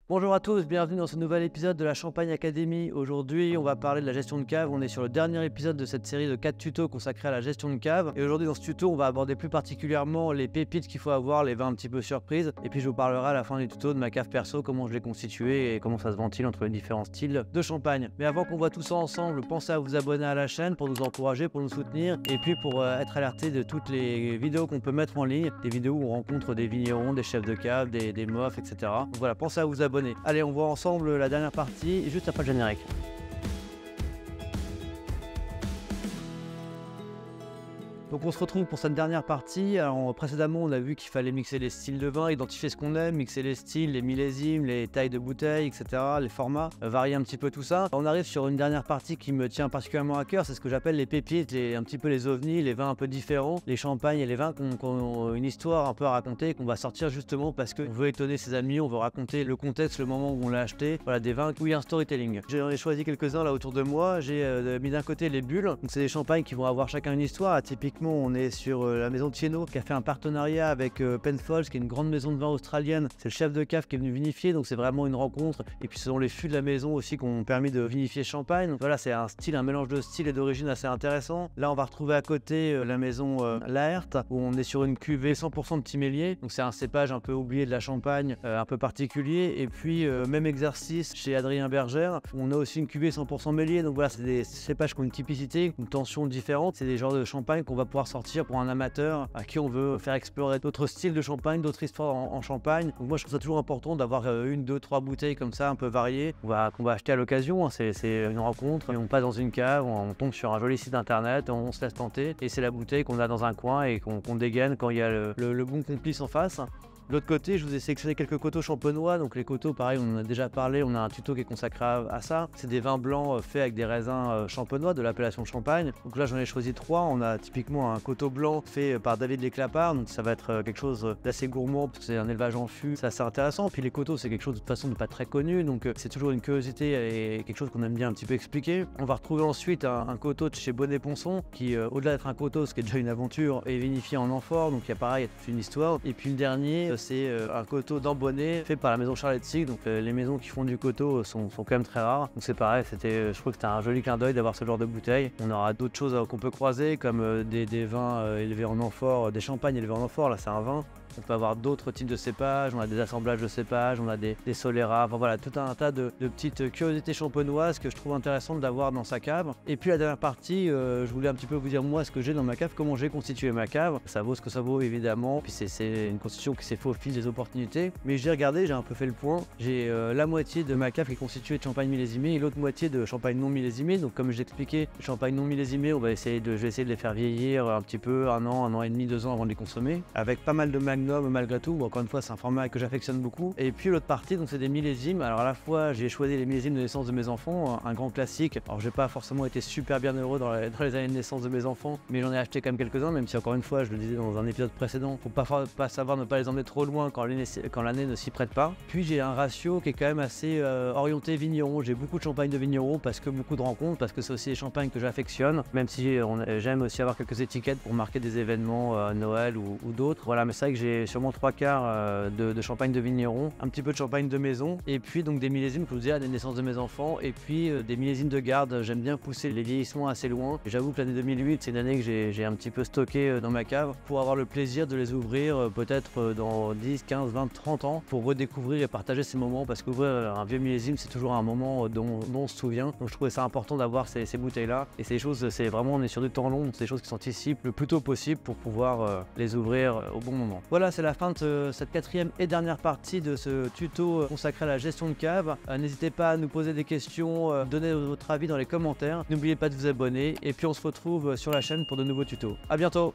Bonjour à tous, bienvenue dans ce nouvel épisode de la Champagne Academy. Aujourd'hui, on va parler de la gestion de cave. On est sur le dernier épisode de cette série de 4 tutos consacrés à la gestion de cave. Et aujourd'hui, dans ce tuto, on va aborder plus particulièrement les pépites qu'il faut avoir, les vins un petit peu surprises. Et puis, je vous parlerai à la fin du tuto de ma cave perso, comment je l'ai constituée et comment ça se ventile entre les différents styles de champagne. Mais avant qu'on voit tout ça ensemble, pensez à vous abonner à la chaîne pour nous encourager, pour nous soutenir et puis pour être alerté de toutes les vidéos qu'on peut mettre en ligne. Des vidéos où on rencontre des vignerons, des chefs de cave, des mofs, etc. Donc voilà, pensez à vous abonner. Allez, on voit ensemble la dernière partie juste après le générique. Donc on se retrouve pour cette dernière partie. Alors précédemment on a vu qu'il fallait mixer les styles de vin, identifier ce qu'on aime, mixer les styles, les millésimes, les tailles de bouteilles, etc. Les formats, varier un petit peu tout ça. On arrive sur une dernière partie qui me tient particulièrement à cœur, c'est ce que j'appelle les pépites, un petit peu les ovnis, les vins un peu différents, les champagnes et les vins qui ont une histoire un peu à raconter, qu'on va sortir justement parce qu'on veut étonner ses amis, on veut raconter le contexte, le moment où on l'a acheté. Voilà, des vins où il y a un storytelling. J'en ai choisi quelques-uns là autour de moi. J'ai mis d'un côté les bulles, donc c'est des champagnes qui vont avoir chacun une histoire. Typiquement on est sur la maison Thiénot qui a fait un partenariat avec Penfolds, qui est une grande maison de vin australienne. C'est le chef de cave qui est venu vinifier, donc c'est vraiment une rencontre. Et puis ce sont les fûts de la maison aussi qui ont permis de vinifier champagne. Donc voilà, c'est un style, un mélange de style et d'origine assez intéressant. Là on va retrouver à côté la maison Laert, où on est sur une cuvée 100% de Timélier. Donc c'est un cépage un peu oublié de la Champagne, un peu particulier. Et puis même exercice chez Adrien Bergère, où on a aussi une cuvée 100% Mélier. Donc voilà, c'est des cépages qui ont une typicité, une tension différente. C'est des genres de champagne qu'on va pouvoir sortir pour un amateur à qui on veut faire explorer d'autres styles de champagne, d'autres histoires en champagne. Donc moi je trouve ça toujours important d'avoir une, deux, trois bouteilles comme ça un peu variées qu'on va acheter à l'occasion. C'est une rencontre, et on passe dans une cave, on tombe sur un joli site internet, on se laisse tenter et c'est la bouteille qu'on a dans un coin et qu'on dégaine quand il y a le bon complice en face. De l'autre côté, je vous ai sélectionné quelques coteaux champenois. Donc les coteaux, pareil, on en a déjà parlé, on a un tuto qui est consacré à ça. C'est des vins blancs faits avec des raisins champenois de l'appellation Champagne. Donc là, j'en ai choisi 3. On a typiquement un coteau blanc fait par David Léclapart. Donc ça va être quelque chose d'assez gourmand parce que c'est un élevage en fût. C'est assez intéressant. Puis les coteaux, c'est quelque chose de toute façon de pas très connu. Donc c'est toujours une curiosité et quelque chose qu'on aime bien un petit peu expliquer. On va retrouver ensuite un coteau de chez Bonnet-Ponson qui, au-delà d'être un coteau, ce qui est déjà une aventure, est vinifié en amphore. Donc il y a pareil, il y a toute une histoire. Et puis le dernier, c'est un coteau d'Ambonnet fait par la maison Charlette-Sig. Donc les maisons qui font du coteau sont quand même très rares. Donc c'est pareil, je trouve que c'était un joli clin d'œil d'avoir ce genre de bouteille. On aura d'autres choses qu'on peut croiser comme des vins élevés en amphore, des champagnes élevés en amphore. Là c'est un vin. On peut avoir d'autres types de cépages, on a des assemblages de cépages, on a des soleras, enfin voilà, tout un tas de petites curiosités champenoises que je trouve intéressantes d'avoir dans sa cave. Et puis la dernière partie, je voulais un petit peu vous dire moi ce que j'ai dans ma cave, comment j'ai constitué ma cave. Ça vaut ce que ça vaut évidemment, puis c'est une constitution qui s'est faite au fil des opportunités. Mais j'ai regardé, j'ai un peu fait le point. J'ai la moitié de ma cave qui est constituée de champagne millésimé et l'autre moitié de champagne non millésimé. Donc comme je l'expliquais, le champagne non millésimé, je vais essayer de les faire vieillir un petit peu, un an et demi, 2 ans avant de les consommer, avec pas mal de magnum malgré tout. Encore une fois, c'est un format que j'affectionne beaucoup. Et puis l'autre partie, donc c'est des millésimes. Alors à la fois, j'ai choisi les millésimes de naissance de mes enfants, un grand classique. Alors j'ai pas forcément été super bien heureux dans les années de naissance de mes enfants, mais j'en ai acheté quand même quelques-uns, même si encore une fois, je le disais dans un épisode précédent, faut pas savoir ne pas les emmener trop loin quand l'année ne s'y prête pas. Puis j'ai un ratio qui est quand même assez orienté vigneron. J'ai beaucoup de champagne de vigneron parce que beaucoup de rencontres, parce que c'est aussi des champagnes que j'affectionne, même si j'aime aussi avoir quelques étiquettes pour marquer des événements, Noël ou d'autres. Voilà, mais c'est vrai que j'ai sûrement 3/4 de champagne de vigneron, un petit peu de champagne de maison, et puis donc des millésimes que je vous disais à des naissances de mes enfants, et puis des millésimes de garde. J'aime bien pousser les vieillissements assez loin. J'avoue que l'année 2008, c'est une année que j'ai un petit peu stocké dans ma cave pour avoir le plaisir de les ouvrir peut-être dans 10, 15, 20, 30 ans pour redécouvrir et partager ces moments, parce qu'ouvrir un vieux millésime, c'est toujours un moment dont on se souvient. Donc je trouvais ça important d'avoir ces bouteilles-là, et ces choses, c'est vraiment, on est sur du temps long, c'est des choses qui sont ici le plus tôt possible pour pouvoir les ouvrir au bon moment. Voilà, c'est la fin de cette 4e et dernière partie de ce tuto consacré à la gestion de cave. N'hésitez pas à nous poser des questions, donner votre avis dans les commentaires. N'oubliez pas de vous abonner, et puis on se retrouve sur la chaîne pour de nouveaux tutos. À bientôt!